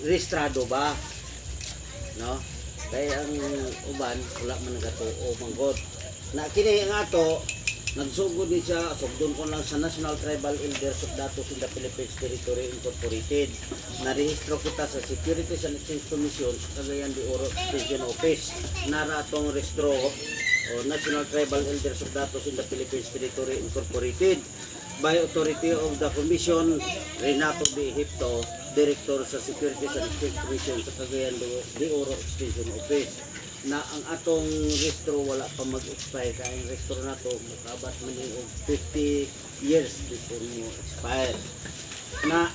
rehistrado ba, no? Kaya ang uban wala man nagatuo manggod na kini nga to nagsugod ni siya sugdon ko lang sa National Tribal Elders of Datos in the Philippines Territory Incorporated. Narehistro kita sa Securities and Exchange Commission sa Cagayan de Oro Extension Office. Nara atong rehistro o National Tribal Elders of Datos in the Philippines Territory Incorporated by authority of the Commission. Renato B. Hipto, Director sa Securities and Exchange Commission sa Cagayan de Oro Extension Office, na ang atong rehistro wala pa mag-expire. Kaya ang rehistro na to makabat man yung 50 years before mo expire. Na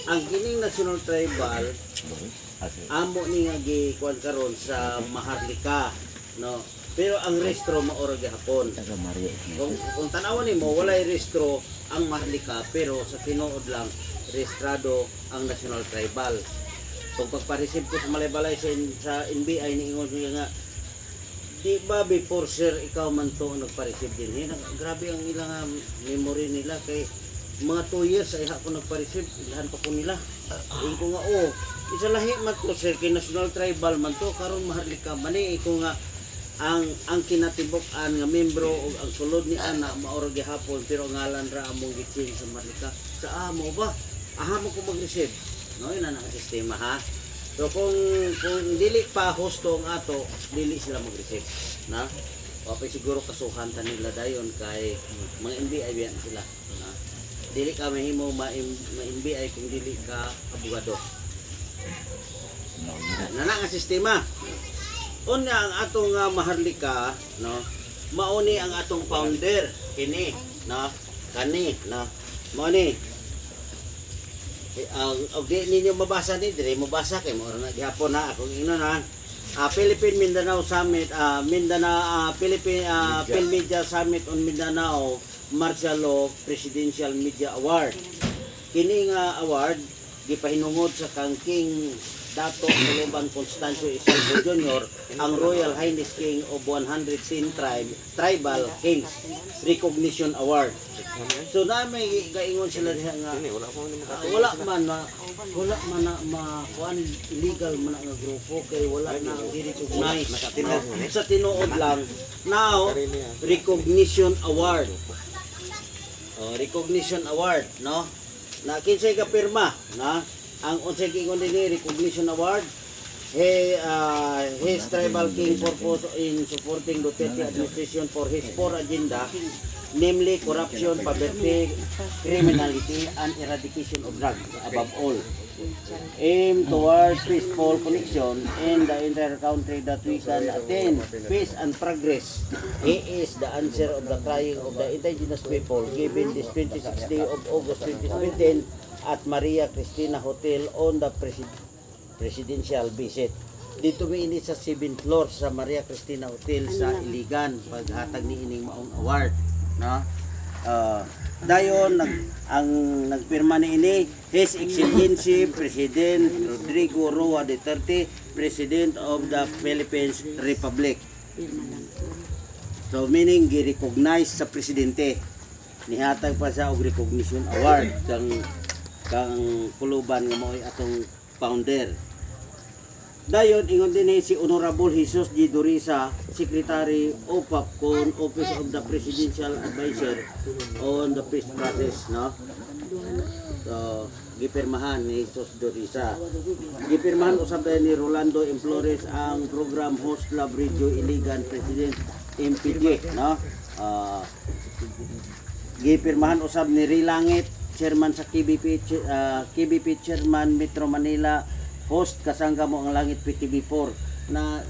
ang kining National Tribal amo ni nga gikuan karon sa Maharlika, no? Pero ang rehistro maoro gihapon. Kung tanawan nimo walay rehistro ang Maharlika, pero sa tinuod lang rehistrado ang National Tribal. Kung pagpa-receive ko sa Malaybalay sa NBI niingon niya nga, di ba before sir ikaw man to nagpa-receive din? Grabe ang ilang memory nila kay mga 2 years ay ako nagpa-receive, ilahan pa ko nila. Ayun ko nga, isa lahi man to sir, kay National Tribal man to, karon Maharlika man ko nga, ang kinatibok-an nga membro o ang sulod ni ana maoro gihapon, pero ngalan ra among gichin sa Maharlika. Sa amo ba? Aha mo ko mag-receive. No, ina na ang sistema ha. So kung dili pa husto ang ato, dili sila mag-receive, na? Okay, siguro kasuhan ta nila dayon kay mga NBI biyan sila, na? Dili ka mahimo ma-NBI kung dili ka abogado. Na ang sistema. Unya ang atong Maharlika, no? Mauni ang atong founder kini, no? Kani, no? Mao ni og di ninyo mabasa ni dire mabasa kay mo na gihapon na akong ino na Philippine Mindanao Summit, Philippine Media Summit on Mindanao Martial Law Presidential Media Award. Kini nga award gipahinungod sa kangking Dato Soloban Constancio Isidro Jr., ang Royal Highness King of 110 Tribal Kings Recognition Award. So na may gaingon sila diha nga wala man na kuan illegal man nga grupo kay wala na i-recognize sa tinuod lang. Now recognition award. Recognition award, no? Na kinsay ka pirma, na ang unsay giingon dinhi recognition award. His tribal king purpose in supporting Duterte administration for his 4 agenda, namely corruption, poverty, criminality, and eradication of drugs, above all. Aim towards peaceful connection in the entire country that we can attain peace and progress. He is the answer of the crying of the indigenous people given this 26th day of August 2017 at Maria Cristina Hotel on the presidential visit. Dito mi ini sa 7th floor sa Maria Cristina Hotel sa Iligan paghatag ni ining maong award, no? Dayon ang nagpirma ni ini His Excellency President Rodrigo Roa Duterte, President of the Philippines Republic. So meaning gi-recognize sa presidente, nihatag pa sa og recognition award kang kuluban nga mo'y atong founder. Dayon ingon din si Honorable Jesus G. Dorisa, Secretary of PAPCON, Office of the Presidential Advisor on the Peace Process, no? So gipirmahan ni Jesus Dorisa. Gipirmahan usab ni Rolando M. Flores, ang program host Love Radio Iligan President MPG, no? Gipirmahan usab ni Rilangit, Chairman sa KBP Chairman Metro Manila, host kasangga mo ang Langit PTV4, na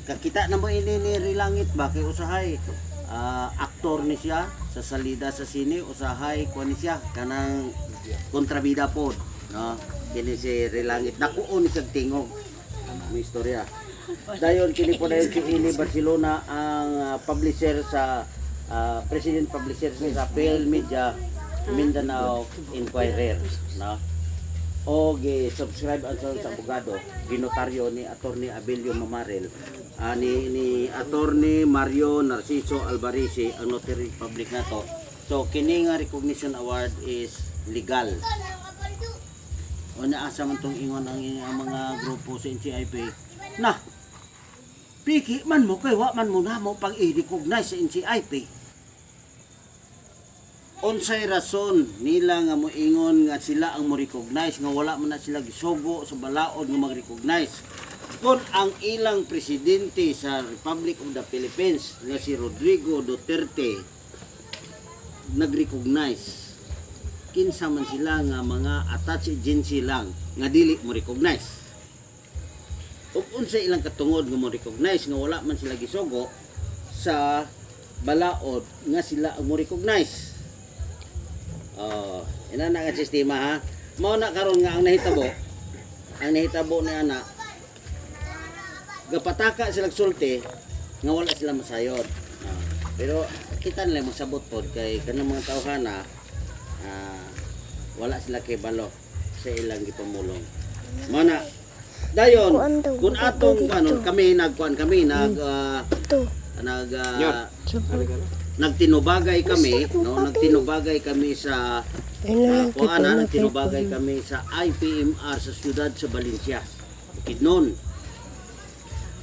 kakita na mo ini ni Rilangit ba kay usahay aktor ni siya sa salida sa sine, usahay kuan ni siya kanang kontrabida pod, no? Kini si Rilangit nakuon ni sa tingog ang istorya. Dayon kini po dayon si ini Barcelona ang publisher sa president publisher sa Phil Media Mindanao Inquirer, no? O gi-subscribe ang sa abogado, ginotaryo ni Attorney Abilio Mamarel, ni Attorney Mario Narciso Albarisi, ang notary public na to. So kini nga recognition award is legal. o naasa man tong ingon ang mga grupo sa NCIP na piki man mo kay wa man mo na mo pag i-recognize sa NCIP. Unsay rason nila nga mo ingon nga sila ang mo recognize nga wala man na sila gisugo sa balaod nga mag-recognize kung ang ilang presidente sa Republic of the Philippines nga si Rodrigo Duterte nag-recognize, kinsa man sila nga mga attached agency lang nga dili mo recognize. Ug unsa ilang katungod nga mo recognize nga wala man sila gisugo sa balaod nga sila ang mo recognize. Ina na nga sistema ha. Mao na karon nga ang nahitabo ni ana gapataka sila sulti nga wala sila masayod. Pero kita nila magsabot pod kay kanang mga tawhana wala sila kay balo sa ilang gipamulong. Mana dayon kun atong kanon kami nagkuan kami nagtinubagay kami no nagtinubagay kami sa nagtinubagay kami sa IPMR sa siyudad sa Valencia Bukidnon.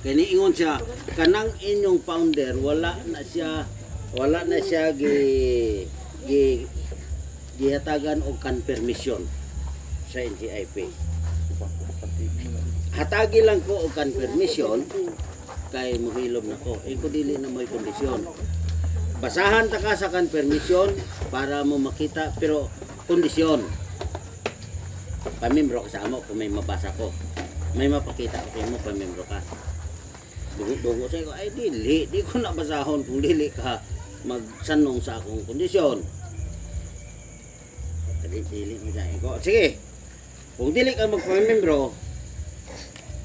Kaya niingon siya kanang inyong founder wala na siya gihatagan og confirmation sa NCIP. Hatagi lang ko og confirmation kay mohilom na ko. Ko dili na may kondisyon. Basahan ta ka sa confirmation para mo makita pero kondisyon. Pamembro ka sa amo kung may mabasa ko. May mapakita ko mo pamembro ka. Dugo sa ko ay di ko na basahon kung dili ka magsanong sa akong kondisyon. Dili mo dai ko. Sige. Kung dili ka magpamembro,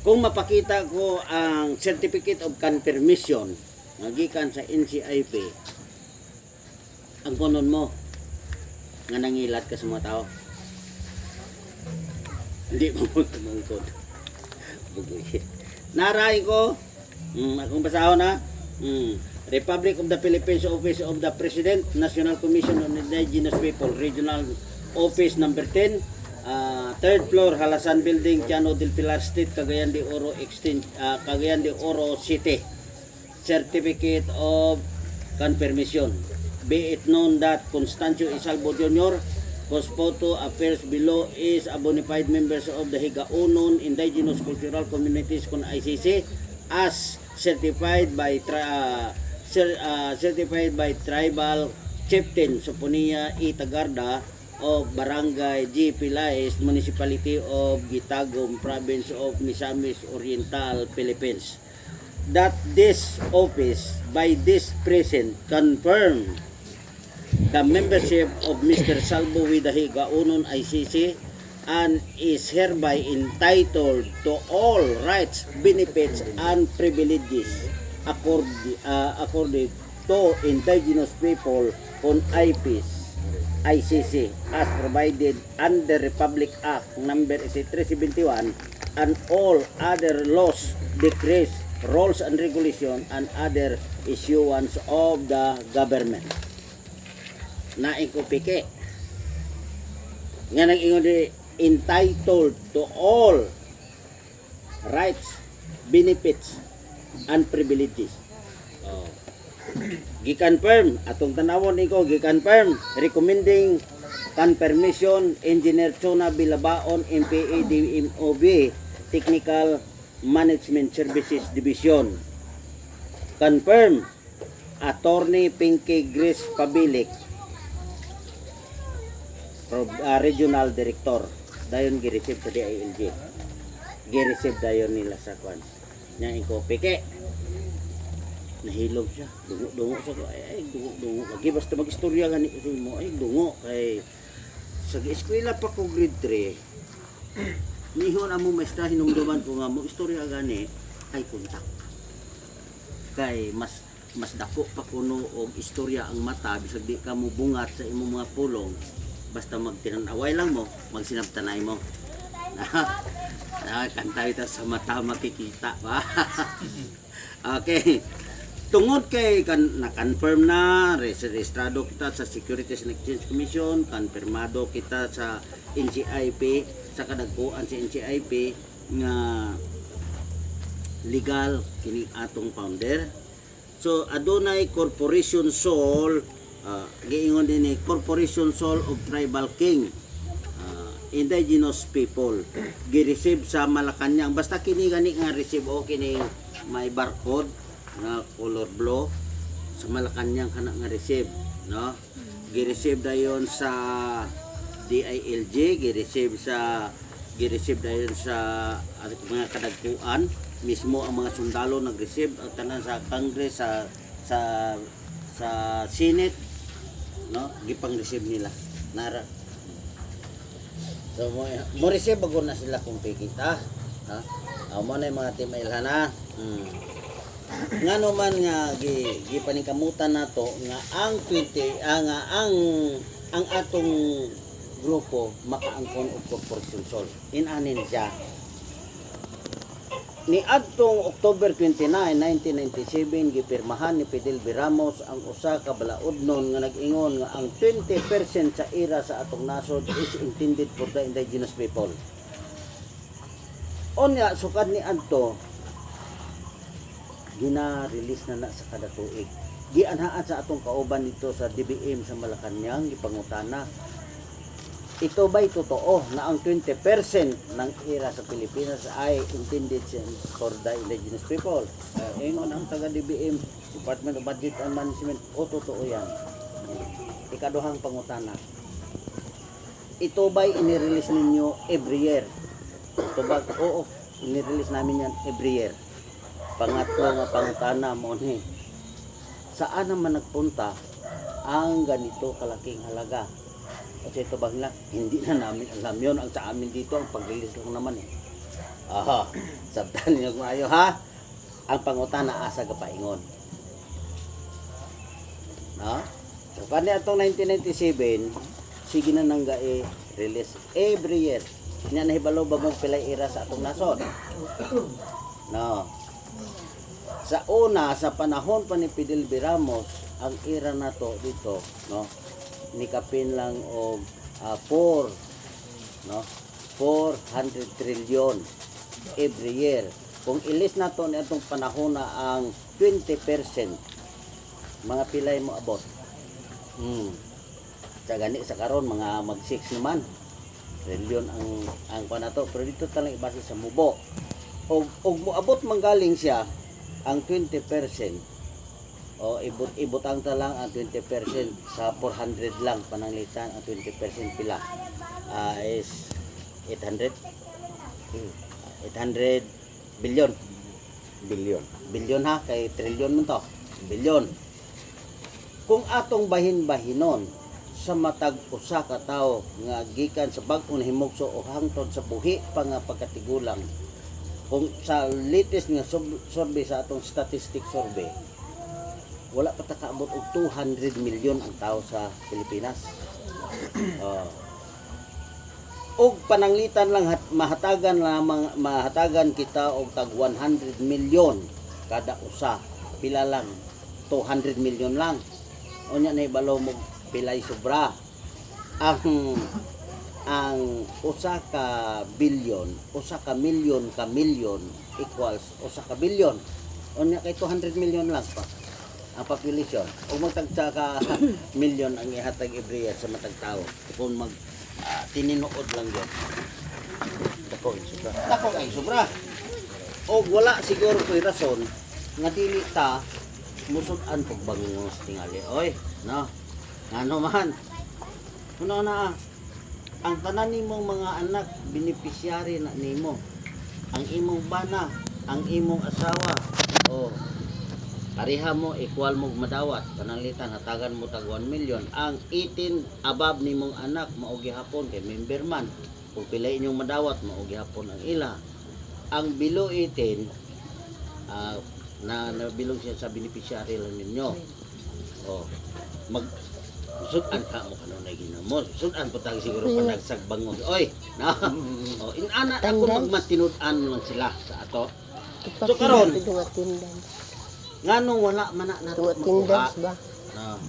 kung mapakita ko ang certificate of confirmation magikan sa NCIP, ang kunon mo nga nangilat ka sa mga tao. Hindi mo magmungkot. Bugoy. Naray ko, akong basahon na, Republic of the Philippines Office of the President, National Commission on Indigenous People, Regional Office number 10, third floor, Halasan Building, Tiano del Pilar Street, Cagayan de Oro Cagayan de Oro City. Certificate of confirmation. Be it known that Constancio Isalbo Jr., whose photo appears below, is a bona fide members of the Higa-Unon Indigenous Cultural Communities con ICC as certified by Tribal Chieftain Soponia Itagarda of Barangay G. Pilais, Municipality of Gitagum, Province of Misamis Oriental, Philippines. That this office by this present confirm the membership of Mr. Salvo with the Higa-Unon ICC and is hereby entitled to all rights, benefits, and privileges according to indigenous people on ICC as provided under Republic Act number 371 and all other laws, decrees, rules and regulations and other issuance of the government. Naikupike nga nag-ingon di entitled to all rights, benefits, and privileges. Gi-confirm atong tanawon niko gi-confirm recommending confirmation Engineer Chona Bilabaon MPA DMOB Technical Management Services Division. Confirm Attorney Pinky Grace Pabilik, Regional Director. Dayon gi-receive sa DILG. Gi-receive dayon nila sa kwan. Nya iko pike. Nahilog siya. Dungo sa ko. Ay, dungo. Lagi basta mag-istorya gani ko mo. Ay, dungo. Kay sa eskwela pa ko grade 3. Nihon amo maestra hinumduman ko nga mo istorya gani ay kontak. Kay mas dako pa kuno og istorya ang mata bisag di ka mo bungat sa imong mga pulong. Basta magtinanaway lang mo, magsinabtanay mo. Kantay ta sa mata makikita pa. Okay. Tungod kay na-confirm na, rehistrado kita sa Securities and Exchange Commission, konfirmado kita sa NCIP, sa kadagkuan sa NCIP nga legal kini atong founder. So adunay corporation soul, giingon din ni corporation soul of tribal king, indigenous people, gi-receive sa Malacañang. Basta kini gani nga receive o kini may barcode nga color blue sa Malacañang kana nga receive, no? Gi-receive dayon sa DILG, gi-receive dayon sa mga kadagkuan, mismo ang mga sundalo nag-receive, ang tanan sa Congress, sa Senate, no? Gipang-receive nila nara. So mo receive bago na sila kung pikita, ha? Amo na yung mga timailhan na. Nga naman nga gipaningkamutan nato nga ang 20 ang atong grupo makaangkon og corporation soul. Inanin siya. Ni adtong October 29, 1997 gipirmahan ni Fidel B. Ramos ang usa ka balaodnon nga nag-ingon nga ang 20% sa ira sa atong nasod is intended for the indigenous people. Onya sukad ni adto gina-release na sa kada tuig. Gianhaan sa atong kauban dito sa DBM sa Malacañang gipangutana. Ito ba'y totoo na ang 20% ng ira sa Pilipinas ay intended for the indigenous people? Ingon ang taga DBM, Department of Budget and Management, o totoo yan? Ikaduhang pangutana. Ito ba'y inirelease ninyo every year? Ito ba? Oo, inirelease namin yan every year. Pangatlo nga pangutana mo ni, saan naman nagpunta ang ganito kalaking halaga? Kasi ito bang hindi na namin alam yun. Ang sa amin dito, ang pag-release lang naman eh. Aha, sabtan niyo kung ayo ha. Ang pangutana asa ka paingon. No? So kanya itong 1997, sige na nang release every year. Nya nahibalo ba mong pilay ira sa atong nasod? No. Sa una, sa panahon pa ni Fidel B. Ramos, ang ira na to dito, no? Nikapin lang og 400 trillion every year. Kung ilis na to ni atong panahon na ang 20%, mga pilay mo abot. Sa gani sa karon mga mag 6 naman trillion ang panato, pero dito talang ibase sa mubo. Og moabot manggaling siya ang 20%. O ibutang ta lang ang 20% sa 400 lang pananglitan. Ang 20% pila is 800 billion ha, kay trillion man to, billion. Kung atong bahin-bahinon sa matag usa ka tawo nga gikan sa bag-o himugso o hangtod sa buhi pa nga pagkatigulang, kung sa latest nga survey sa atong statistic survey, wala pa takaabot og 200 million ang tao sa Pilipinas. Og pananglitan lang mahatagan kita og tag 100 million kada usa. Pila lang 200 million lang. Unya na ibalo mo pilay sobra. Ang usa ka billion, usa ka million equals usa ka billion. Unya kay 200 million lang pa ang population. O magtagsa ka million ang ihatag every year sa matag tao. Kung tininuod lang yun. Dako ay sobra. O wala siguro ko'y rason nga dili ta musudan pagbangos tingali. Oy, no? Ano man? Kuno na ang tanan nimong mga anak beneficiary na nimo. Ang imong bana, ang imong asawa, o pareha mo, equal mo madawat, pananglitan, hatagan mo tag 1 million. Ang 18 above ni mong anak, maugi hapon, kay member man. Kung pilay inyong madawat, maugi hapon ang ila. Ang below 18, na nabilong siya sa beneficiary lang ninyo. O, sudan ka mo kanunay ginamo. Sudan po tayo siguro pa nagsagbangog. Oy, na. O, inana ako magmatinud-an lang sila sa ato. So karon, nganong wala man na makuha ba?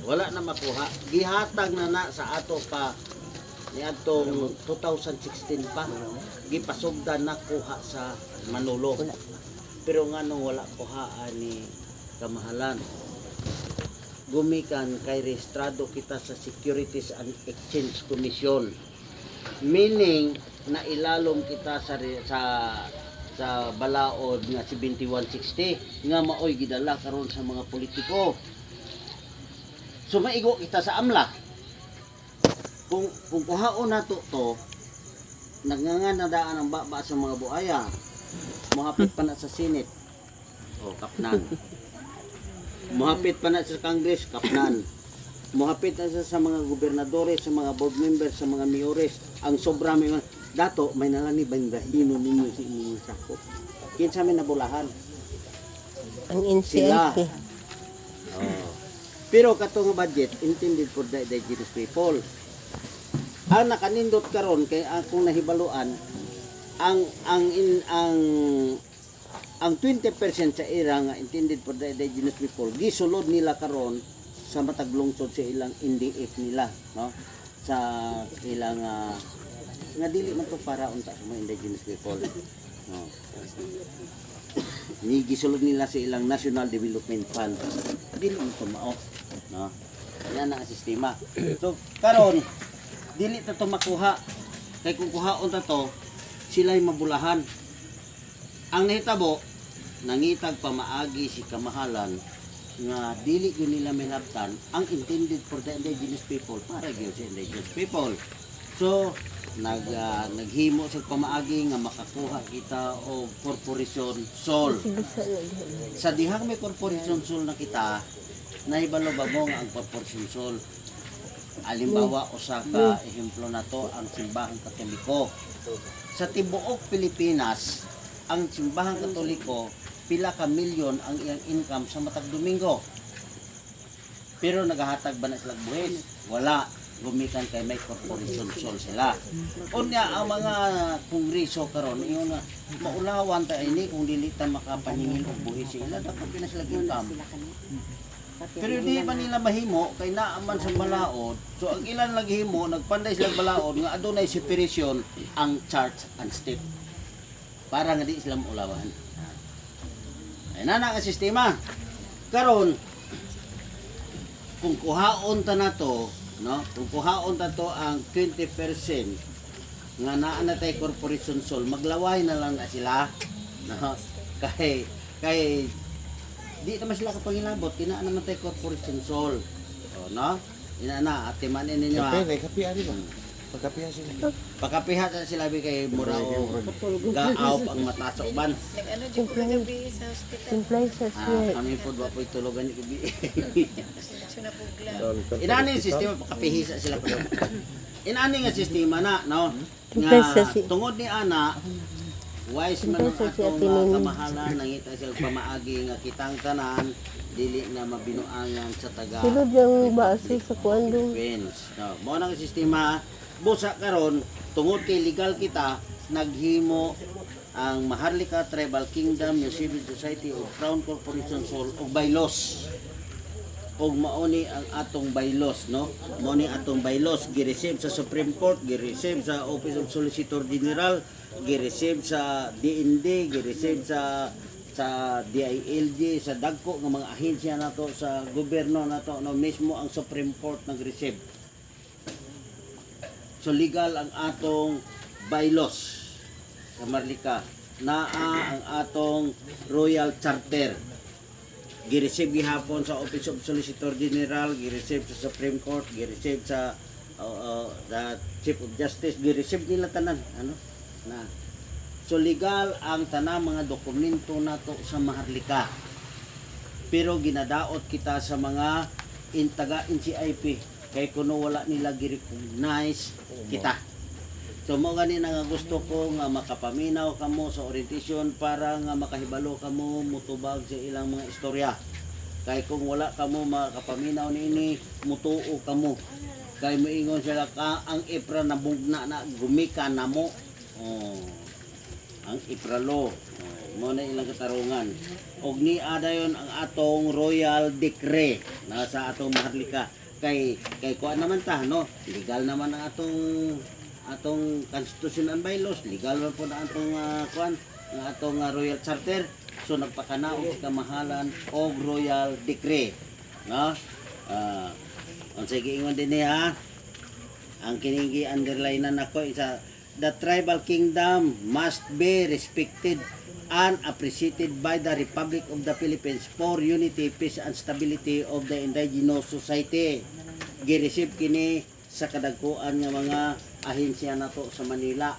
Wala na makuha. Gihatag na sa ato pa niadtong 2016 pa gipasugdan na kuha sa Manolo. Pero nga nung wala kuhaan ni kamahalan, gumikan kay rehistrado kita sa Securities and Exchange Commission. Meaning na ilalom kita sa balaod nga 7160 nga maoy gidala karon sa mga politiko. So maigo kita sa AMLA. Kung kuhaon nato to, nagnganganadaan ang baba sa mga buaya. Mohapit pa na sa Senate. O kapnan. Mohapit pa na sa Congress, kapnan. Mohapit na sa mga gobernadores, sa mga board members, sa mga mayores. Ang sobra may dato may nalani bandahino ninyo sa inyong sako. Kinsa may nabulahan. Ang NCIP. Oh. Pero katong budget intended for the indigenous people. Ang nakanindot karon kay akong nahibaluan ang 20% sa ira nga intended for the indigenous people gisulod nila karon sa matag lungsod sa ilang NDF nila, no, sa ilang nga dili man to para unta sa mga indigenous people, no. Ni gisulod nila sa ilang National Development Fund, dili man to mao, no. Yan ang sistema. So karon dili ta to makuha kay kung kuhaon ta to sila'y mabulahan. Ang nahitabo, nangitag pamaagi si kamahalan nga dili yun nila minabtan ang intended for the indigenous people para yun sa indigenous people. So, naghimo sa pamaagi nga makakuha kita o corporation soul. Sa dihang may corporation soul na kita, nahibalo ba mo nga ang corporation soul? Alimbawa, usa ka ehemplo na to ang simbahang katoliko. Sa tibuok Pilipinas, ang simbahang katoliko, pila ka milyon ang iyang income sa matag Domingo. Pero nagahatag ba na sila buhis? Wala. Gumikan kay may corporation soul sila. Unya ang mga kongreso karon iyon nga maulawan ta ini kung dili ta makapahingil og buhis sila dapat na sila income. Pero di man nila mahimo kay naaman sa balaod. So ang ilan naghimo nagpanday sila balaod nga adunay separation ang church and state. Para nga di sila maulawan. Ay nana nga sistema. Karon kung kuhaon ta nato, no? Kung kuhaon ta to ang 20% nga naa na tay corporation soul, maglaway na lang na sila, no? Kay di naman sila kapangilabot, kinaan naman tay corporation soul. O, no? Ina na, atimanin ninyo ha. Kapihan rin ba? Pagkapihan sila. Pagkapihat na sila kay Murao, gaawp ang mata sa uban. Nag-ano dyan po gabi sa hospital. Simplay sa siya. Kami po ba po itulogan ni Gabi. Kasi napugla. Inani yung sistema, pakapihisa sila po. Inani nga sistema na, no? Simplay sa Nga, siya. tungod ni Ana, wise man ang atong kamahalan, nangita siya pamaagi nga kitang tanan, dili na mabinuangan sa taga Sulod yung baso sa kuandong. Vince. No, mo nang sistema busa karon tungod kay legal kita naghimo ang Maharlika Tribal Kingdom, New Civil Society o Crown Corporation Soul og bylaws. Og mauni ang atong bylaws, no? Mao ni atong bylaws gi-receive sa Supreme Court, gi-receive sa Office of Solicitor General, gi-receive sa DND, gi-receive sa DILG, sa dagko ng mga ahensya nato sa gobyerno nato, no, mismo ang Supreme Court nag-receive. So legal ang atong bylaws sa Marlica. Naa ang atong Royal Charter. Gi-receive gihapon sa Office of Solicitor General, gi-receive sa Supreme Court, gi-receive sa the Chief of Justice, gi-receive nila tanan, ano? Na so legal ang tanang mga dokumento nato sa Maharlika. Pero ginadaot kita sa mga taga NCIP kay kuno wala nila gi-recognize kita. So mo gani nga gusto ko nga makapaminaw kamo sa orientation para nga makahibalo kamo mutubag sa ilang mga istorya. Kay kung wala kamo makapaminaw niini, mutuo kamo. Kay moingon sila ka ang ipra na bugna na gumikan namo. Oh. Ang ipralo. Mo na ilang katarungan. Og ni adayon ang atong royal decree na sa atong Maharlika kay kuan naman ta no, legal naman ang atong constitution and bylaws, legal man po na atong kuan ang atong royal charter. So nagpakanaog sa kamahalan og royal decree, no? Unsay giingon din niya, ang kining underline na nako isa, the tribal kingdom must be respected and appreciated by the Republic of the Philippines for unity, peace, and stability of the indigenous society. Gireceive kini sa kadagkuan nga mga ahensya nato sa Manila.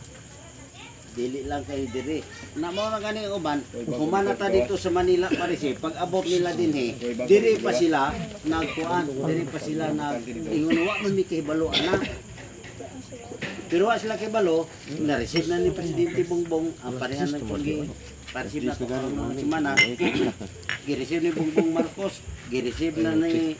Dili lang kayo diri. Na mo na gani ang uban, humana ta dito sa Manila parisi, pag abot nila din diri pa sila nagkuan, diri pa sila ingon wa man mi kahibalo ana. Pero wa sila kahibalo, na-receive na ni Presidente Bongbong ang parehan ng pagi pa-receive na to mga semana. Gi-receive ni Bongbong Marcos, gi-receive na ni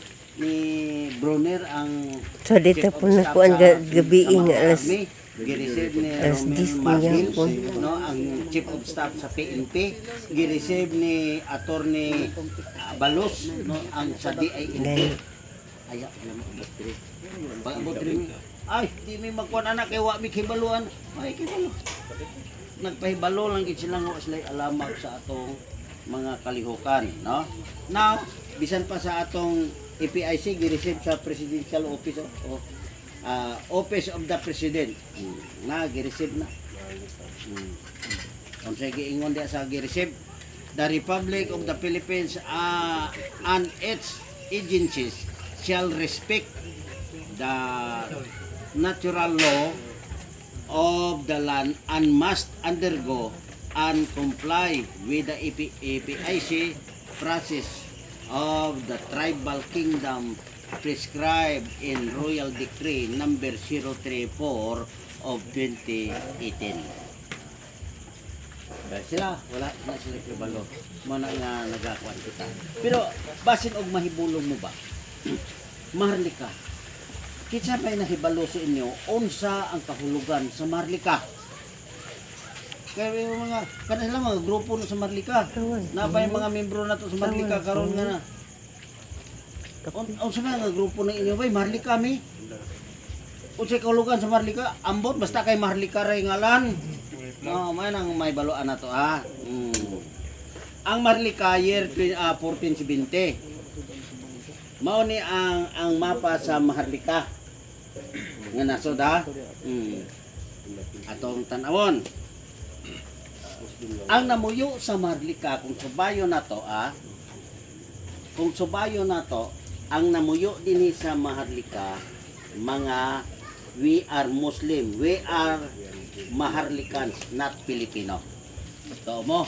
Brunner ang So dito chief po of na staff po ang sa gabi Samang alas Army. Gi-receive ni alas Romel 10 Martin, po. no, ang chief of staff sa PNP. Gi-receive ni Attorney Balos, no, ang sa DILG. Aya, pag abot rin, ay, di may magkuhan anak, kaya wa may kibaluan. Ay, kibalo. Nagpahibalo lang gid sila nga sila alamag sa atong mga kalihukan, no? Now, bisan pa sa atong APIC gi-receive sa Presidential Office of Office of the President. Na gi-receive na. Kung sa giingon dia sa gi-receive, the Republic of the Philippines and its agencies shall respect the natural law of the land and must undergo and comply with the APIC process of the tribal kingdom prescribed in Royal Decree number 034 of 2018. Dahil sila, wala na sila kibalo. Muna nga nagakuan kita. Pero, basin og mahibulong mo ba? Maharlika. Kitsa may nahibalo sa inyo, unsa ang kahulugan sa Maharlika? Kaya yung mga, kanila mga grupo na sa Maharlika. Nabay mga membro na to sa Maharlika, karon nga na. Unsa na nga grupo na inyo, bay, Maharlika mi? Unsa kahulugan sa Maharlika? Ambot, basta kay Maharlika ray ngalan. No, may nang may baloan na to, ha? Ang Maharlika, year 1470. Mao ni ang mapa sa Maharlika nga nasod ha. Atong tan-awon. Ang namuyo sa Maharlika kung subayo na to kung subayo na to, ang namuyo dinhi sa Maharlika mga we are Muslim, we are Maharlikans, not Filipino. To mo.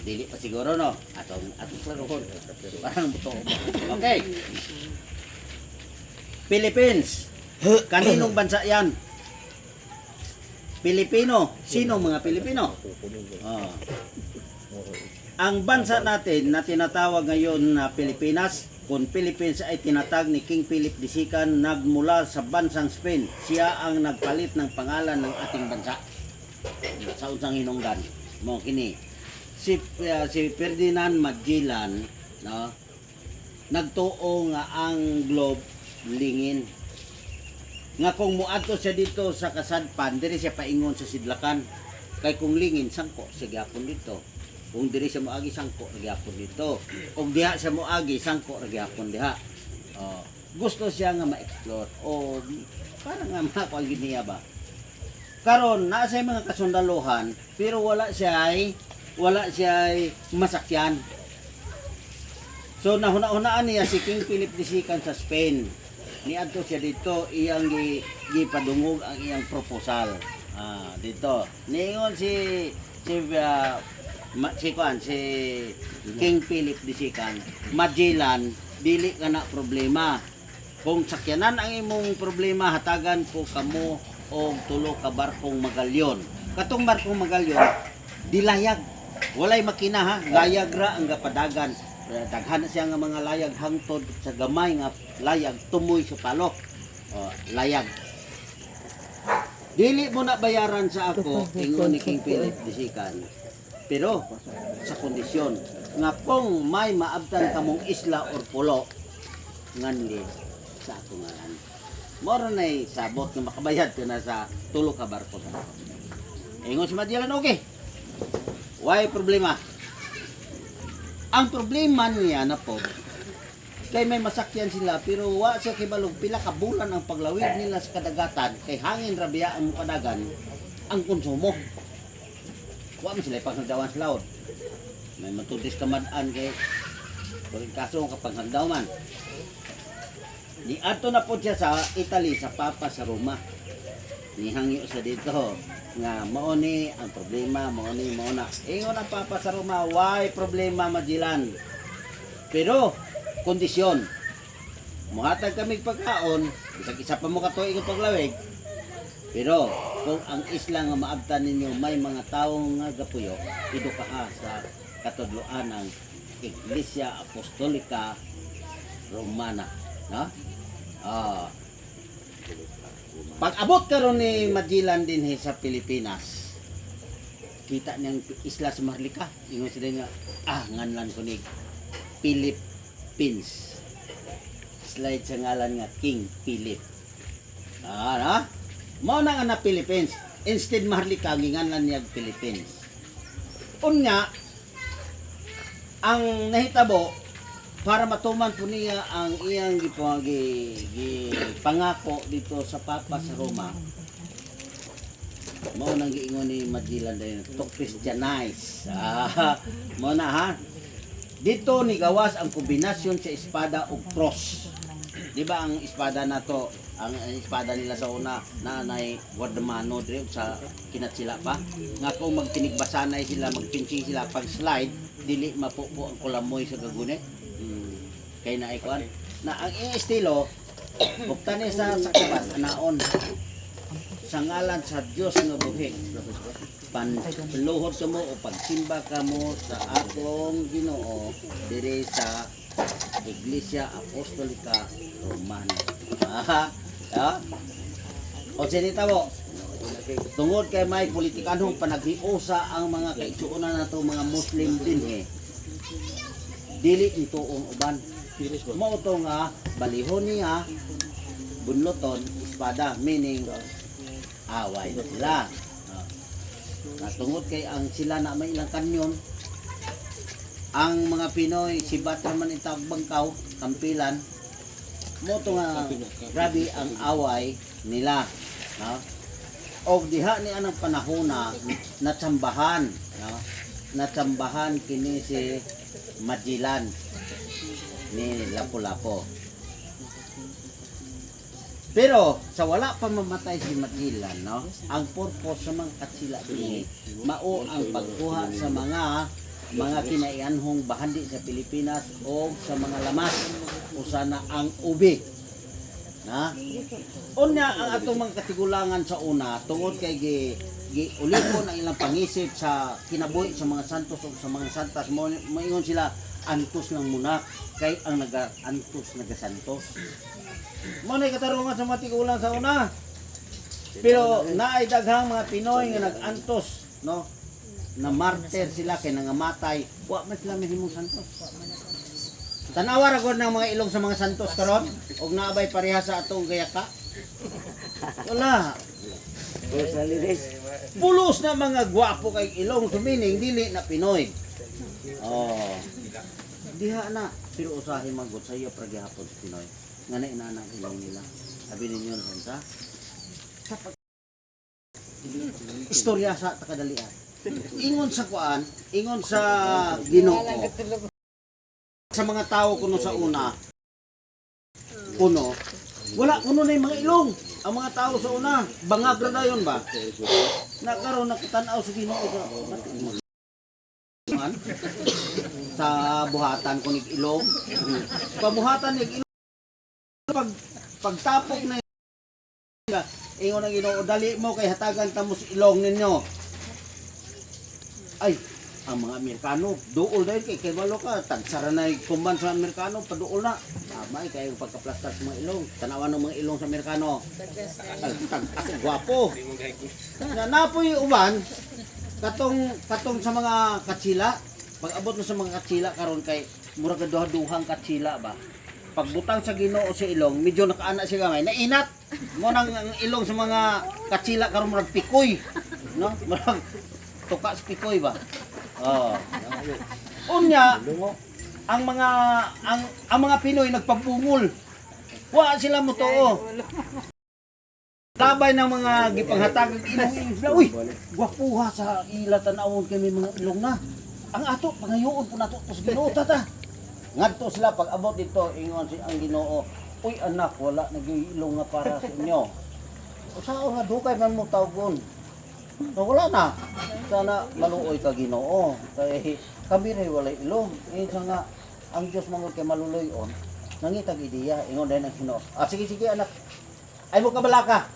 Dili pa siguro no. Atong klarohon. Parang buto. Okay. Philippines. Kaninong bansa yan? Pilipino. Sino mga Pilipino? Ang bansa natin na tinatawag ngayon na Pilipinas, kung Philippines ay tinatag ni King Philip II, nagmula sa bansang Spain. Siya ang nagpalit ng pangalan ng ating bansa. Sa unsang hinungdan. Mo kini. Si Ferdinand Magellan, no, nagtuo nga ang globe lingin. Nga kung muadto siya dito sa kasadpan, diri siya paingon sa sidlakan. Kay kung lingin, sangko siya gyapon dito. Kung diri siya moagi, sangko gyapon dito. Kung diha siya moagi, sangko gyapon diha. Gusto siya nga ma-explore. O para nga makuha niya ba? Karon naa siya mga kasundaluhan, pero wala siya masakyan. So nahuna-hunaan niya si King Philip II sa Spain. Niadto siya dito, iyang gipadungog ang iyang proposal. Dito. Niingon si King Philip II, Magellan, dili ka na problema. Kung sakyanan ang imong problema, hatagan ko kamo og tulo ka barkong magalyon. Katong barkong magalyon, dilayag. Walay makina ha, layag ra ang gapadagan. Daghan siya nga mga layag hangtod sa gamay nga layag tumoy sa palok. Layag. Dili mo na bayaran sa ako, ingon ni King Philip II. Pero sa kondisyon nga kung may maabtan kamong isla or pulo nganli sa ato ngalan. Moro na sabot nga makabayad ka na sa tulo ka barko sa ako. Ingon si Madilan, okay. Why problema? Ang problema niya na po, kay may masakyan sila pero wa siya kibalog pila ka bulan ang paglawig nila sa kadagatan kay hangin rabia ang mukadagan ang konsumo. Wa man sila paghagdawan sa laod. May matudis kamad-an kay kuring kaso kapag hagdaw man. Di ato na po siya sa Italy sa Papa sa Roma. Nihangyo sa dito nga mao ni ang problema, mao na. Ingon ang Papa sa Roma, why problema Magellan? Pero kondisyon. Muhatag kami pagkaon, isang isa pa mo katuig ang paglawig. Pero kung ang isla nga maabtan ninyo may mga taong nga gapuyo, idukaha sa katudloan ng Iglesia Apostolica Romana, no? Pag abot karon ni Magellan din sa Pilipinas, kita niyang isla sa Maharlika, ingon sila nga nganlan ko ni Philippines. Slide sa ngalan nga King Philip. No? Mao na nga na Philippines. Instead Maharlika nginganlan niya Philippines. Unya ang nahitabo para matuman po niya ang iyang pangako dito sa Papa sa Roma. Mao nang giingon ni Magellan din to Christianize. Mao na ha. Dito ni gawas ang kombinasyon sa espada ug cross. Di ba ang espada na to, ang espada nila sa una na nay Guardamano dire sa kinatsila pa nga kung magtinigbasanay sila, magpinching sila pag slide dili mapupo ang kulamoy sa gagune. Kay na ikuan na ang iyang estilo buktan sa kabat anaon sa ngalan sa Dios nga buhi panluhod ka mo o pagsimba ka mo sa atong Ginoo diri sa Iglesia Apostolica Romana. O sinita mo tungod kay may politikanhong panaghiusa ang mga kaigsuonan nato mga Muslim din dili ito ang uban. Mao to nga balihon niya bunloton espada meaning away sila. Tungod kay ang sila na may ilang kanyon ang mga Pinoy sibat naman itawag bangkaw kampilan mo to nga grabe ang away nila, no? Og diha ni anang panahon na natsambahan, no? Natsambahan kini si Magellan ni Lapu-Lapu. Pero sa wala pa mamatay si Magellan, no? Ang purpose sa mga katsila dinhi mao ang pagkuha sa mga kinaianhong bahandi sa Pilipinas o sa mga lamas o sana ang ubi. Na? Unya ang atong mga katigulangan sa una tungod kay giulikon ang ilang pangisip sa kinabuhi sa mga santos o sa mga santas moingon sila antos lang muna kay ang naga-antos naga-santos. Mo na katarungan sa mga tigulang sa una. Pero naay daghang mga Pinoy nga nag-antos, no? Na martyr sila kay nangamatay, wa man sila mahimong santos. Tanawa ra gud ng mga ilong sa mga santos karon og naabay pareha sa atong gayaka. Wala. Pulos na mga gwapo kay ilong sumining dili na Pinoy. Oh. Diha na pero usahay magud sa iyo pagyapon sa Pinoy. Nga na inanang ilong nila. Sabi ninyo na sa istorya sa takadalian. Ingon sa kuan, ingon sa Ginoo. Sa mga tao kuno sa una, kuno, wala kuno na yung mga ilong. Ang mga tao sa una, bangag na yun ba? Nakaroon nakitanaw sa Ginoo sa buhatan kunig ilong. Pabuhatan nig ilong pagtapok na ingon ang Ginoo, dali mo kay hatagan tamos ilong ninyo. Ay, ang mga Amerikano, duol dahil kay walo ka, tagsara na yung kumban sa Amerikano, paduol na. May kayo pagkaplastar sa mga ilong. Tanawan ng mga ilong sa Amerikano. Ay, gwapo. Napoy uban, katong sa mga katsila, pag abot mo sa mga katsila karon kay murag duha-duhang katsila ba? pagbutang sa Ginoo sa ilong, medyo nakaana siya gamay, nainat. Mo nang ang ilong sa mga katsila karon murag pikoy, no? Murag tuka sa pikoy ba? Oh. Unya, ang mga Pinoy nagpabungol. Wa sila mo tuo. Tabay ng mga gipanghatag ilong sila. Uy, gwapuha sa ila tan-awon kami mga ilong na. Ang ato pangayoon po nato sa Ginoo tata. Ngadto sila pag abot dito ingon si ang Ginoo, uy anak wala nag-ilong nga para sa inyo. Usa nga dugay man mo tawgon. So, wala na. Sana maluoy ka Ginoo. Kay kami ray walay ilong. Insa nga ang Dios mangod kay maluloy-on. Nangitag ideya ingon dahil ang Ginoo. Sige anak. Ay mo kabalaka.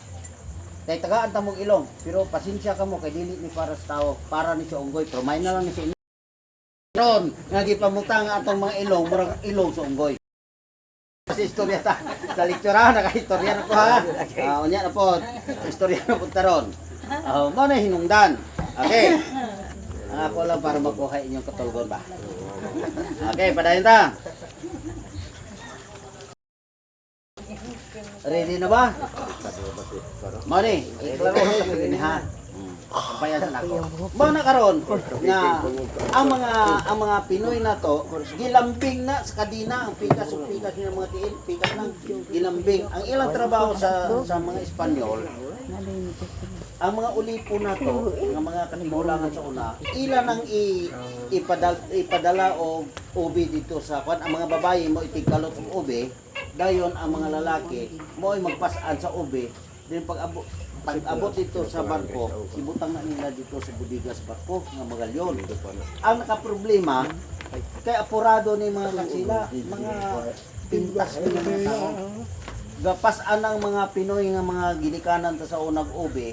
Kay tagaan ta mong ilong, pero pasensya ka mo kay dili ni para sa tao, para ni sa unggoy, pero may na lang ni sa inyo. Ron, nga gipamutang atong mga ilong, murag ilong sa unggoy. Kasi istorya ta, sa lektura naka-istorya na ko ha. Unya na po, istorya na po taron. Mo na hinungdan. Okay. Ako lang para makuha inyong katulgon ba. Okay, padayon ta. Ready na ba? Mani, iklaro sa kini ha. Kampayan sa nako. Ba na karon nga ang mga Pinoy na to gilambing na sa kadina ang pikas ng mga tiil, pikas ng gilambing. Ang ilang trabaho sa mga Espanyol, ang mga ulipo na to, ang mga kanimulangan sa una, ila nang ipadala o ubi dito sa kwan. Ang mga babae mo itigkalot ng ubi, dayon ang mga lalaki mo ay magpasaan sa ubi. Then pag abot dito sa barko, ibutang na nila dito sa budigas barko nga magalyon. Ang nakaproblema kay apurado ni mga katsila, mga pintas ni mga tao. Gapasaan ng mga Pinoy nga mga ginikanan ta sa unang ubi,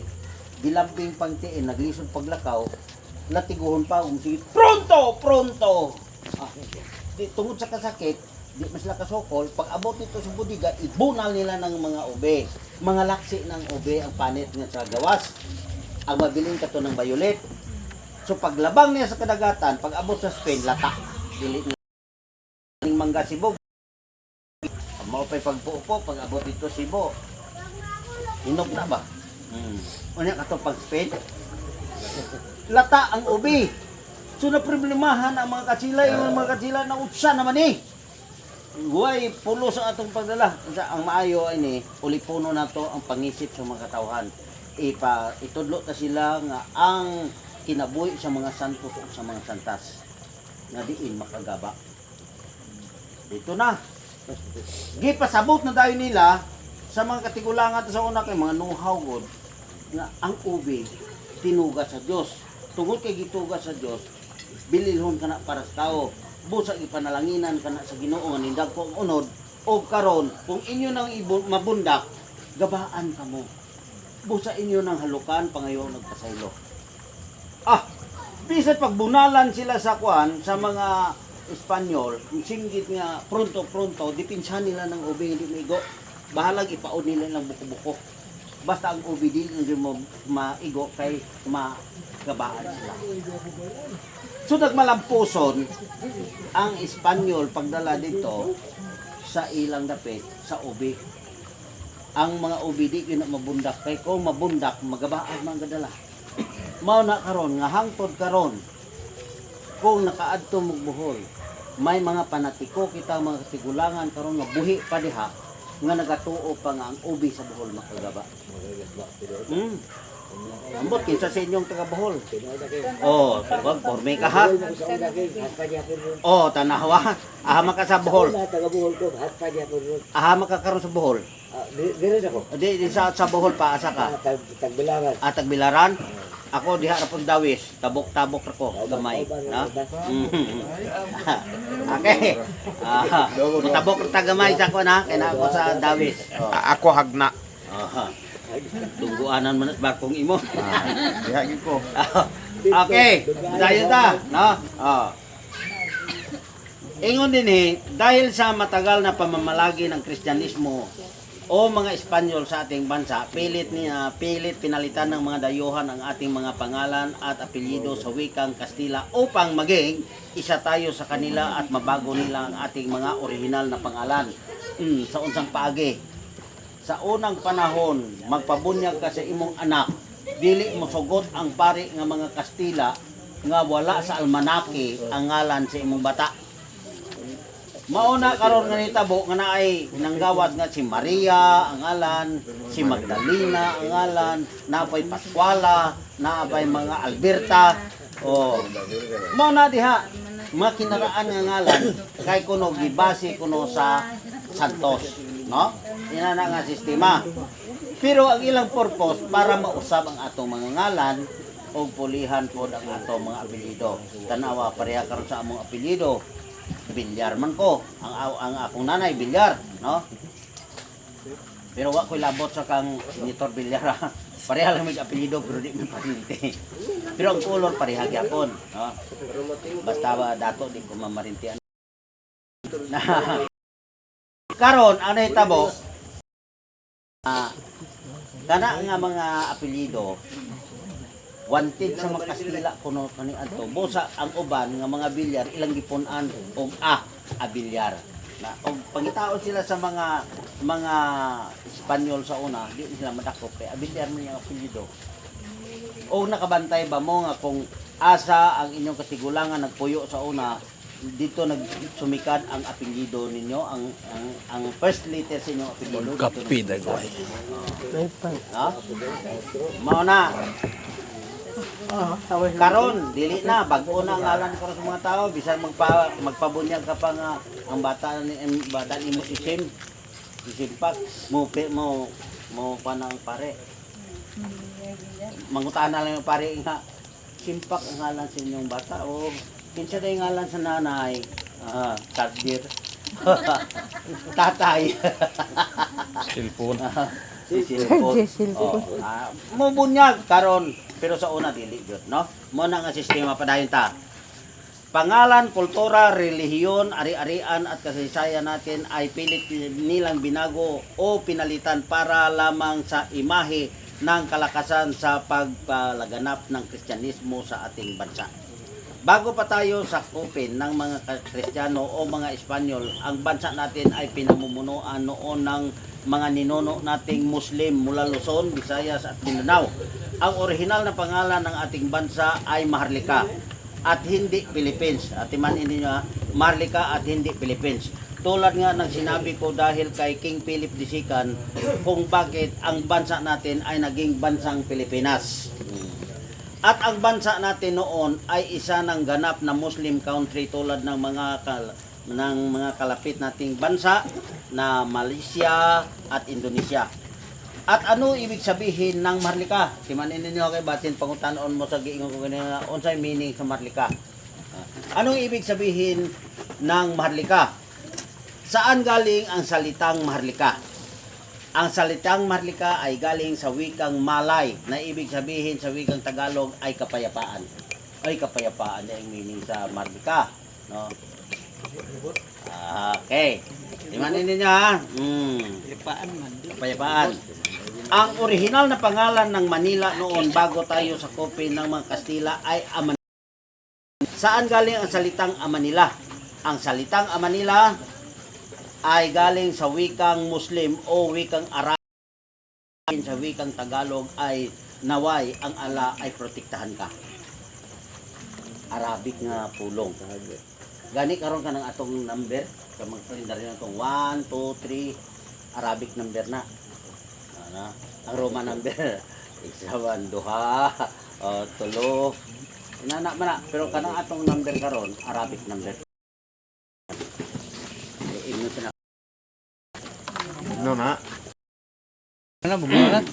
gilambing pangtiin, naglisod paglakaw, natiguhon pa sige, pronto. Tungod sa kasakit, di mas lakasokol, pag abot nito sa budiga, ibunal nila ng mga ube. Mga laksi ng ube ang panit nga sa gawas. Ang mabiling kato ng violet. So paglabang niya sa kadagatan, pag abot sa Spain, lata. Dili ng mangga sibog. Mao pay pagpuupo, pag abot dito sibo. Inog na ba? Unya kato pag Spain, lata ang ube. So na problemahan ang mga katsila, yung mga katsila na utsa naman eh. Huwag pulo sa atong pagdala. Ang maayo ay ni, ulipuno na to ang pangisip sa mga katawhan. Itudlo ta sila nga ang kinabuhi sa mga santo o sa mga santas. Nga diin makagaba. Dito na. Gipasabot na tayo nila sa mga katigulangan sa una kay mga know-how good nga ang ubi tinugas sa Dios. Tungod kay gitugas sa Dios, bililhon ka na para sa tao. Busa ipanalanginan kana sa Ginoo nga nindag ko ang unod o karon kung inyo nang mabundak gabaan kamo. Busa inyo nang halukan pangayo nagpasaylo. Bisan pagbunalan sila sa kwan sa mga Espanyol, singgit nga pronto dipinsahan nila ng ubi hindi maigo. Bahalag ipaod nila ng buko-buko. Basta ang ubi dili mo maigo kay magabaan sila. So nagmalampuson ang Espanyol pagdala dito sa ilang dapit sa ubi. Ang mga ubi di na mabundak kay kung mabundak magabaan man gadala. Mao na karon nga hangtod karon kung nakaadto mo Bohol, may mga panatiko kita mga tigulangan karon nga buhi pa diha nga nagatuo pa nga ang ubi sa Bohol makagaba. Ambot kinsa sa inyong taga Bohol. Wag porme ka ha. Tanawa. Ahama ka sa Bohol. Taga Bohol ko, hat pa diya po. Ahama ka karon sa Bohol. Dire ako. Di sa Bohol pa asa ka. Tagbilangan. Tagbilaran. Ako diha ra pud Dawis, tabok-tabok ra ko gamay, na. Okay. Tabok ra ta gamay sa ko na kay na ako sa Dawis. Ako hagna. Tungguanan man ba kung imo. Dihagin ko. Okay, dayon ta, no? Ingon din dahil sa matagal na pamamalagi ng Kristyanismo o mga Espanyol sa ating bansa, pilit pinalitan ng mga dayuhan ang ating mga pangalan at apelyido sa wikang Kastila upang maging isa tayo sa kanila at mabago nila ang ating mga orihinal na pangalan. sa unsang paagi. Sa unang panahon, magpabunyag ka sa imong anak, dili mo sugot ang pari nga mga Kastila nga wala sa almanaki ang ngalan sa imong bata. Mauna karon nga nitabo nga naay nanggawad nga si Maria ang ngalan, si Magdalena ang ngalan, naapay Pascuala, naapay mga Alberta. Oh. Mauna diha mga kinaraan nga ngalan kay kuno gibase kuno sa Santos, no? Ina na nga sistema. Pero ang ilang purpose para mausab ang atong mga ngalan o pulihan pod ang atong mga apelyido. Tanawa pareha karon sa among apelyido. Bilyar man ko. Ang akong nanay Bilyar, no? Pero wa ko'y labot sa kang Senator Bilyar. Ha? Pareha lang may apelyido pero di may parinti. Pero ang color pareha gyapon, no? Basta ba dato di ko mamarintian. Karon ano hitabo? Kana nga mga apelyido wanted sa mga Kastila kuno kani adto busa ang uban nga mga Bilyar ilang gipun-an og Bilyar na og pangitaon sila sa mga Espanyol sa una di sila madakop kay Bilyar man yung apelyido o nakabantay ba mo nga kung asa ang inyong kasigulangan nagpuyo sa una dito nagsumikad ang apelyido ninyo ang first letter sa inyong apelyido Kapi dagoy. May pang. no? Mao na karon dili na bag-o na ang ngalan ko sa mga tao bisan magpabunyag ka pa nga ang bata ni mo isimpak mo pa na ang pare mangutan na lang yung pare nga simpak ang ngalan sa inyong bata o kinsa na yung ngalan sa nanay Kadir tatay Cellphone. cellphone. Mo bunyag karon pero sa una dili gyud no. Mo na nga sistema padayon ta. Pangalan, kultura, relihiyon, ari-arian at kasaysayan natin ay pilit nilang binago o pinalitan para lamang sa imahe ng kalakasan sa pagpalaganap ng Kristyanismo sa ating bansa. Bago pa tayo sakupin ng mga Kristiyano o mga Espanyol, ang bansa natin ay pinamumunuan noon ng mga ninuno nating Muslim mula Luzon, Visayas at Mindanao. Ang orihinal na pangalan ng ating bansa ay Maharlika at hindi Philippines. At imanin ninyo Maharlika at hindi Philippines. Tulad nga ng sinabi ko dahil kay King Philip II kung bakit ang bansa natin ay naging bansang Pilipinas. At ang bansa natin noon ay isa ng ganap na Muslim country tulad ng mga kalapit nating bansa na Malaysia at Indonesia. At ano ibig sabihin ng Maharlika? Timanin ninyo kay batin pangutanon mo sa giingon ko kanina unsay meaning sa Maharlika. Anong ibig sabihin ng Maharlika? Saan galing ang salitang Maharlika? Ang salitang Maharlika ay galing sa wikang Malay na ibig sabihin sa wikang Tagalog ay kapayapaan. Ay kapayapaan na yung meaning sa Maharlika, no? Okay. Timanin ninyo ha. Kapayapaan. Ang orihinal na pangalan ng Manila noon bago tayo sakupin ng mga Kastila ay Amanila. Saan galing ang salitang Amanila? Ang salitang Amanila ay galing sa wikang Muslim o wikang Arab. Sa wikang Tagalog ay naway ang ala ay protektahan ka. Arabic nga pulong. Gani karon ka ng atong number, sa mga kalendaryo na itong 1, 2, 3, Arabic number na. Ano? Ang Roman number, isa, 1, 2, 3, inanak man na. Pero kanang atong number karon Arabic number. No na. Ano bumulat?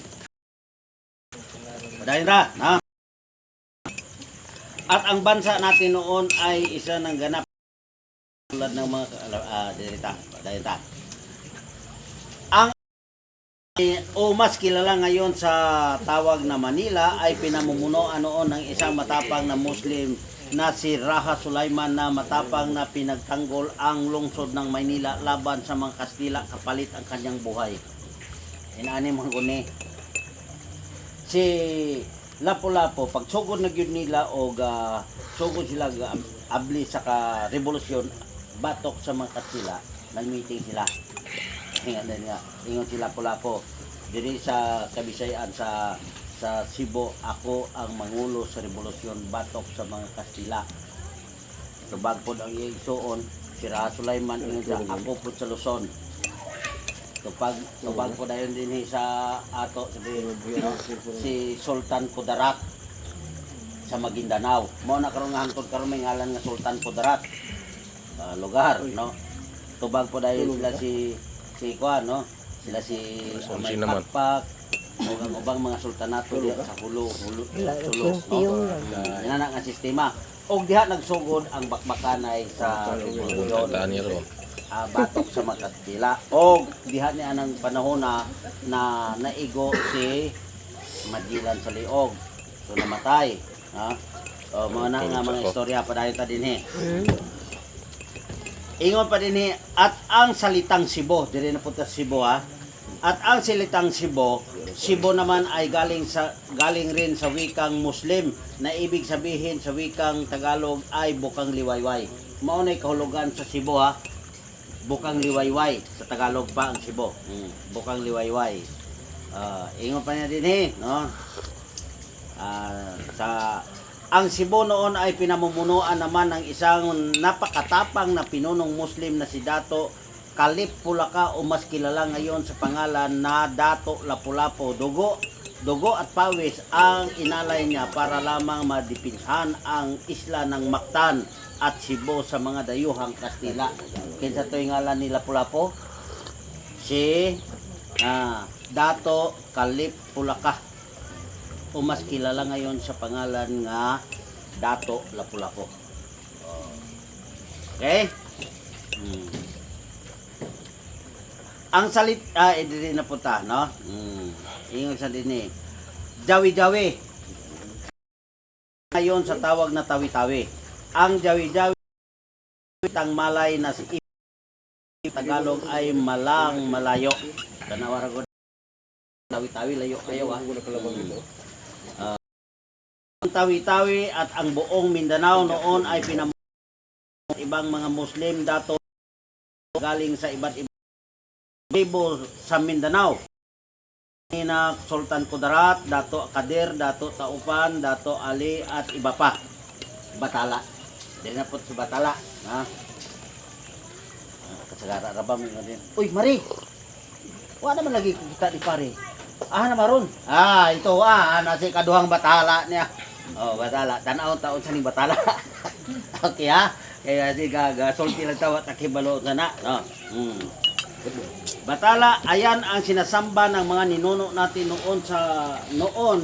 Padayon ra, na. At ang bansa natin noon ay isa ng ganap tulad ng mga dirita. Padayon ta. Ang o mas kilala ngayon sa tawag na Manila ay pinamumunuan noon ng isang matapang na Muslim na si Raja Sulaiman na matapang na pinagtanggol ang lungsod ng Maynila laban sa mga Kastila kapalit ang kanyang buhay. Inaani mga guni. Si Lapu-Lapu, pag sugod na gyud nila o sugod sila abli sa revolusyon, batok sa mga Kastila, nag-meeting sila. Ingon sila Lapu-Lapu. Diri sa Kabisayan sa Cebu, ako ang mangulo sa revolusyon batok sa mga Kastila. Tubag po ang igsuon, si Ra Sulaiman ingon siya, ako po sa Luzon. Tubag po dayon din sa ato si Sultan Kudarat sa Maguindanao. Mao na karon nga hangtod karon may ngalan nga Sultan Kudarat. Lugar, no? Tubag po dayon sila si Kuan, no? Sila si May naman. Pakpak, ang ubang mga sultanato diya sa hulo, no? Yan nga sistema. Og diha nagsugod ang bakbakanay sa revolusyon. Tani ro. Batok sa mga Kastila. Og diha ni anang panahon na naigo si Madilan sa Liog. So namatay, ha? Mga na nga mga istorya pa dayon ta dinhi. Ingon pa dinhi at ang salitang Cebu, diri na punta sa Cebu, ha. At ang salitang Cebu naman ay galing rin sa wikang Muslim na ibig sabihin sa wikang Tagalog ay bukang liwayway. Mao nay kahulugan sa Cebu, ha. Bukang liwayway sa Tagalog pa ang Cebu. Bukang liwayway. Ingon pa niya dinhi, no? Ang Cebu noon ay pinamumunuan naman ng isang napakatapang na pinunong Muslim na si Dato Kalip Pulaka o mas kilala ngayon sa pangalan na Dato Lapu-Lapu. Dugo at pawis ang inalay niya para lamang madipinsahan ang isla ng Mactan at Cebu sa mga dayuhang Kastila. Kinsa to'y ngalan ni Lapu-Lapu? Si Dato Kalip Pulaka o mas kilala ngayon sa pangalan nga Dato Lapu-Lapu. Okay? Ang salit dili na punta, no? Ingon sa dinhi. Jawi-jawi. Ngayon sa tawag na tawi-tawi. Ang jawi-jawi tang malay na si Tagalog ay malang malayo. Kanawara ko tawi-tawi layo kayo, ah. Ang tawi-tawi at ang buong Mindanao noon ay pinamumunuan ibang mga Muslim dato galing sa iba't ibang tribo sa Mindanao. Na Sultan Kudarat, Dato Kadir, Dato Taupan, Dato Ali at iba pa. Batala. Dili na po si Batala, ha? Kasagara ra ba mo din. Uy, Mari. Wa naman lagi kita di pare. Na maron. Ito nasi kaduhang Batala niya. Batala. Tanaw taon sa ning Batala. Okay, ha? Kaya di sulti lang tawat nakibalo sana, no? Batala, ayan ang sinasamba ng mga ninuno natin noon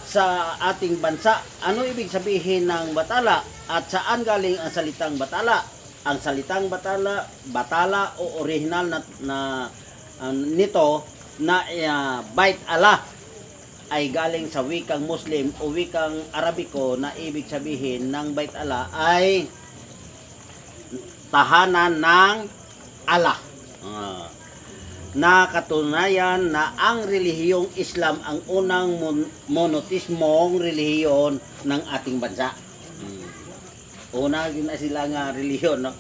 sa ating bansa. Ano ibig sabihin ng Batala at saan galing ang salitang Batala? Ang salitang Batala o original nito na Bait Allah ay galing sa wikang Muslim o wikang Arabiko na ibig sabihin ng Bait Allah ay tahanan ng Allah. Na katunayan na ang relihiyong Islam ang unang monotismong relihiyon ng ating bansa. Una yun na sila nga relihiyon, no?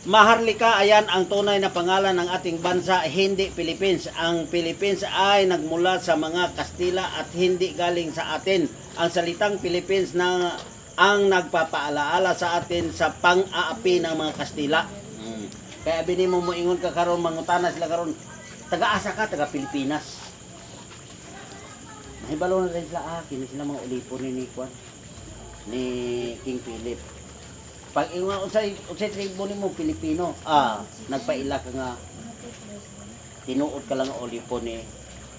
Maharlika, ayan ang tunay na pangalan ng ating bansa, hindi Philippines. Ang Philippines ay nagmula sa mga Kastila at hindi galing sa atin. Ang salitang Philippines na ang nagpapaalaala sa atin sa pang-aapi ng mga Kastila. Kaya bini mo moingon ka karon, mangutana sila karon, taga-asa ka, taga-Pilipinas. Mahibalo na rin sila, kini sila mga ulipon ni King Philip. Pag ingon unsay tribo nimo Pilipino, nagpaila ka nga tinuod ka lang ulipon ni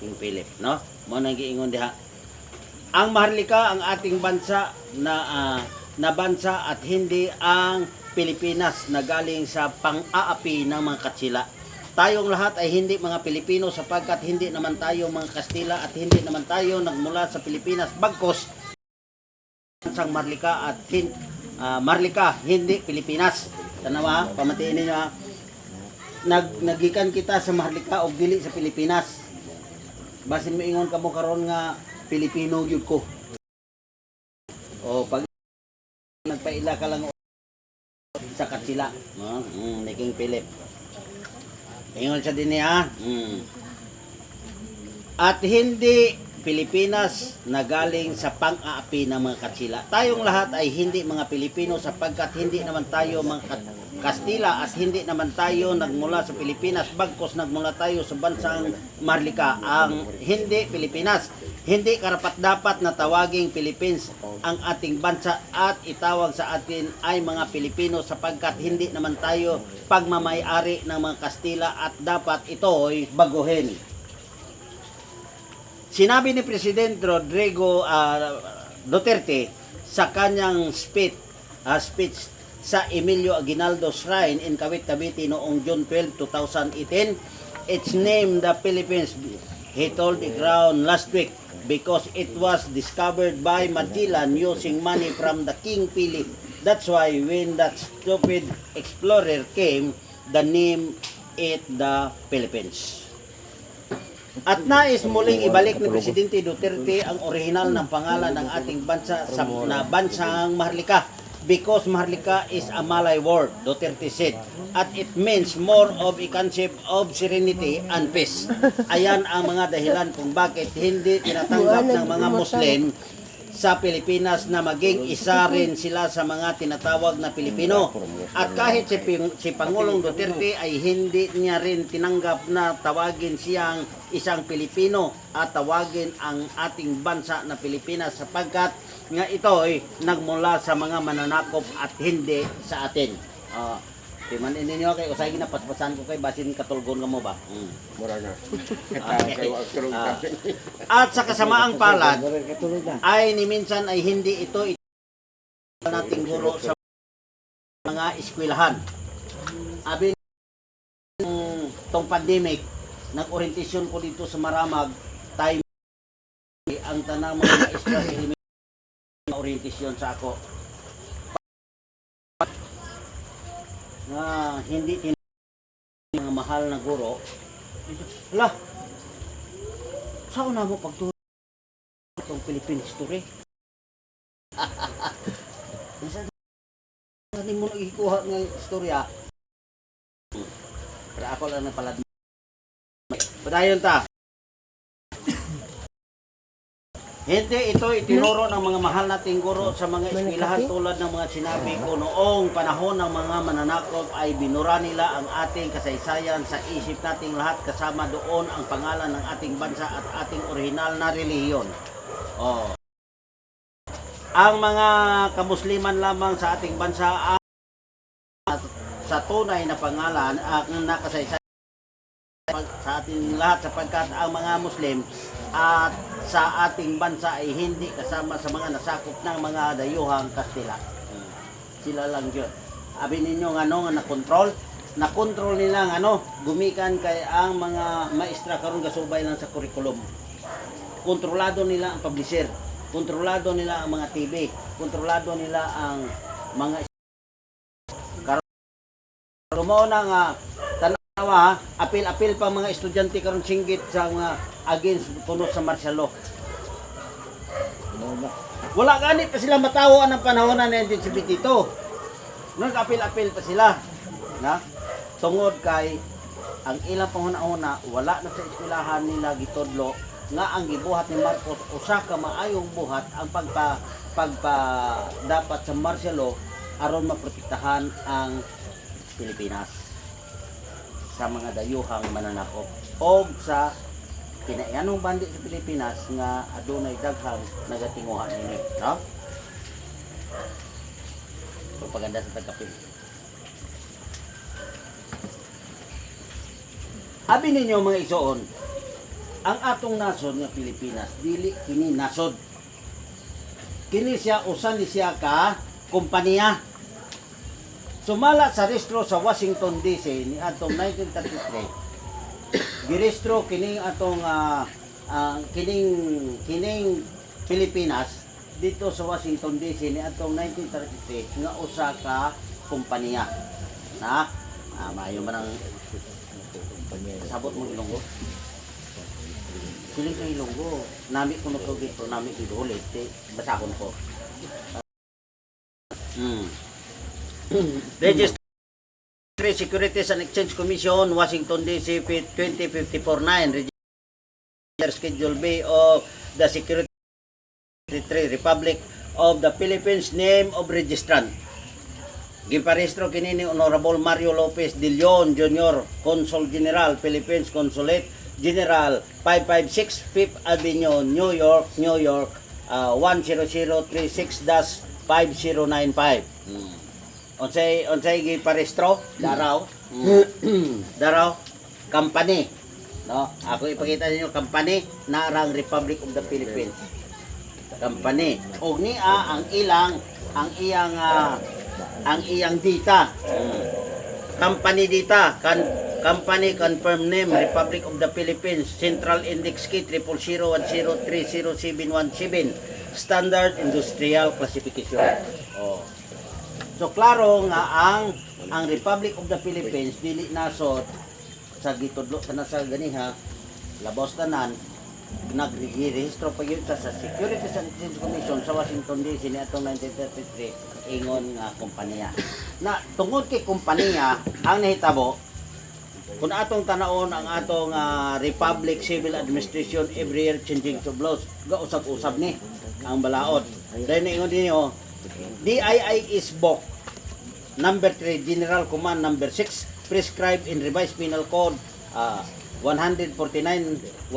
King Philip, no? Mo nang giingon diha. Ang Maharlika ang ating bansa na bansa at hindi ang Pilipinas na galing sa pang-aapi ng mga Kastila. Tayong lahat ay hindi mga Pilipino sapagkat hindi naman tayo mga Kastila at hindi naman tayo nagmula sa Pilipinas. Bagkus sang Maharlika at Maharlika, hindi Pilipinas. Tanawa, pamatiin ninyo, ha? Nagikan kita sa Maharlika o dili sa Pilipinas. Basin mo ingon ka mo karon nga Pilipino gyud ko. O pag nagpaila ka lang sa Kastila, ni King Philip. Ingon sa din niya. At hindi Pilipinas na galing sa pang-aapi ng mga Katsila. Tayong lahat ay hindi mga Pilipino sapagkat hindi naman tayo mga Kastila at hindi naman tayo nagmula sa Pilipinas, bagkos nagmula tayo sa bansang Marlika, ang hindi Pilipinas. Hindi karapat-dapat na tawaging Philippines ang ating bansa at itawag sa atin ay mga Pilipino sapagkat hindi naman tayo pagmamay-ari ng mga Kastila at dapat ito'y baguhin. Sinabi ni Presidente Rodrigo Duterte sa kanyang speech sa Emilio Aguinaldo Shrine in Cavite, Cavite noong June 12, 2018, it's named the Philippines. He told the ground last week because it was discovered by Magellan using money from the King Philip. That's why when that stupid explorer came, the name it the Philippines. At nais muling ibalik ni Presidente Duterte ang orihinal ng pangalan ng ating bansa na bansang Maharlika because Maharlika is a Malay word, Duterte said, at it means more of a concept of serenity and peace. Ayan ang mga dahilan kung bakit hindi tinatanggap ng mga Muslim sa Pilipinas na maging isa rin sila sa mga tinatawag na Pilipino. At kahit si Pangulong Duterte ay hindi niya rin tinanggap na tawagin siyang isang Pilipino at tawagin ang ating bansa na Pilipinas sapagkat nga ito ay nagmula sa mga mananakop at hindi sa atin. Timan ninyo kay usay ginapaspasan ko kay basin katulgon ka mo ba? Mura na. At sa kasamaang palad Meron katulog na. ay ni minsan ay hindi ito nating guro sa mga eskwelahan. Abi tong pandemic, nag-orientation ko dito sa Maramag, time ang tanang mga maestra orientation sa ako. Na hindi mga mahal na guro. Hala, saan na mo pagturo itong Philippine history? Hindi mo nagikuha ng istorya. Pero ako lang napalad. Padayon ta. Hindi ito itinuro ng mga mahal nating guro sa mga eskwelahan tulad ng mga sinabi ko noong panahon ng mga mananakop ay binura nila ang ating kasaysayan sa isip nating lahat kasama doon ang pangalan ng ating bansa at ating orihinal na relihiyon. Ang mga kamusliman lamang sa ating bansa ang sa tunay na pangalan ang nakasaysayan sa ating lahat sapagkat ang mga Muslim at sa ating bansa ay hindi kasama sa mga nasakop ng mga dayuhang Kastila. Sila lang yun. Abi ninyo nga nga na-control nila gumikan kay ang mga maestra karon gasubay lang sa curriculum. Kontrolado nila ang publisher, kontrolado nila ang mga TV, kontrolado nila ang mga karon na nga apil-apil pa mga estudyante karon singgit sa mga against kuno sa martial law. Wala ganit pa sila matawo ang panahon na 1972. Nag-apil-apil pa sila. Na? Tungod kay ang ilang panghuna-una wala na sa eskwelahan nila gitudlo nga ang gibuhat ni Marcos usa ka maayong buhat ang dapat sa martial law aron maprotektahan ang Pilipinas sa mga dayuhang mananakop o sa kinaianong bandit sa Pilipinas nga adunay daghang nagatinguha nini, no? Propaganda sa Tagapil. Abi ninyo mga igsoon, ang atong nasod nga Pilipinas dili kini nasod. Kini siya usan ni siya ka kompanya. Sumala sa rehistro sa Washington DC ni atong 1933. Girehistro kining atong kining Pilipinas dito sa Washington DC ni atong 1933 nga usa ka kompanya. Na maayo man ang sabot mo Ilonggo. Siling ko Ilonggo. Nami ko no dito, nami dito ulit. Basakon ko. Register Securities and Exchange Commission, Washington DC 2054-9, Register Schedule B of the Security Republic of the Philippines, name of registrant. Giparehistro kinini Honorable Mario Lopez de Leon Jr., Consul General, Philippines Consulate General, 556 Fifth Avenue, New York, 10036-5095. Unsay giparehistro daraw. Daraw company, no? Ako ipakita ninyo company na arang Republic of the Philippines. Company. Og niya ang iyang data. Company data company confirm name Republic of the Philippines, Central Index Key 00010300717, Standard Industrial Classification. Oh. So klaro nga ang Republic of the Philippines dili nasod sa gitudlo sa nasa ganiha labos tanan nagrehistro pa yun sa Securities and Exchange Commission sa Washington DC ni atong 1933 ingon nga kompanya. Na tungod kay kompanya ang nahitabo kung atong tanaon ang atong Republic Civil Administration every year changing to laws gausab-usab ni ang balaod. Dahil na ingon dinyo DII is book number 3 General Command number 6 prescribed in revised penal code 149-152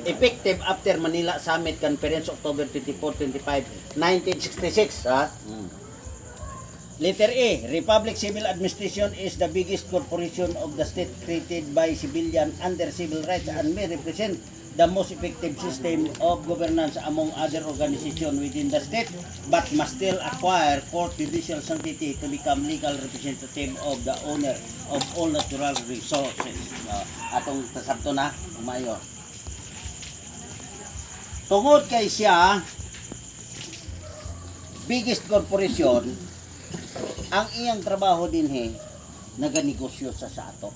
effective after Manila Summit Conference October 24-25 1966 Letter A, Republic Civil Administration is the biggest corporation of the state created by civilian under civil rights and may represent the most effective system of governance among other organizations within the state, but must still acquire court judicial sanctity to become legal representative of the owner of all natural resources. Atong tasabto na, umayo. Tungod kay siya, biggest corporation, ang iyang trabaho dinhi naganegosyo sa ato.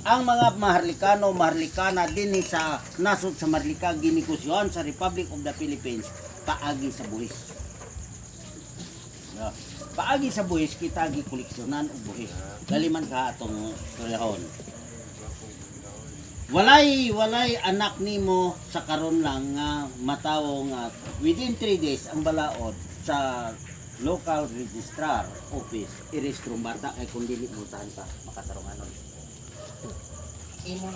Ang mga maharlikana dinhi sa nasod sa Maharlika ginegosyohan sa Republic of the Philippines paagi sa buhis. Paagi sa buhis kita gikoleksyonan og buhis. Galiman ka atong turehon. Walay anak nimo sa karon lang nga matawo nga within 3 days ang balaod sa local registrar office irehistro bata ay kung dili mo tahan pa makatarunganon. Imo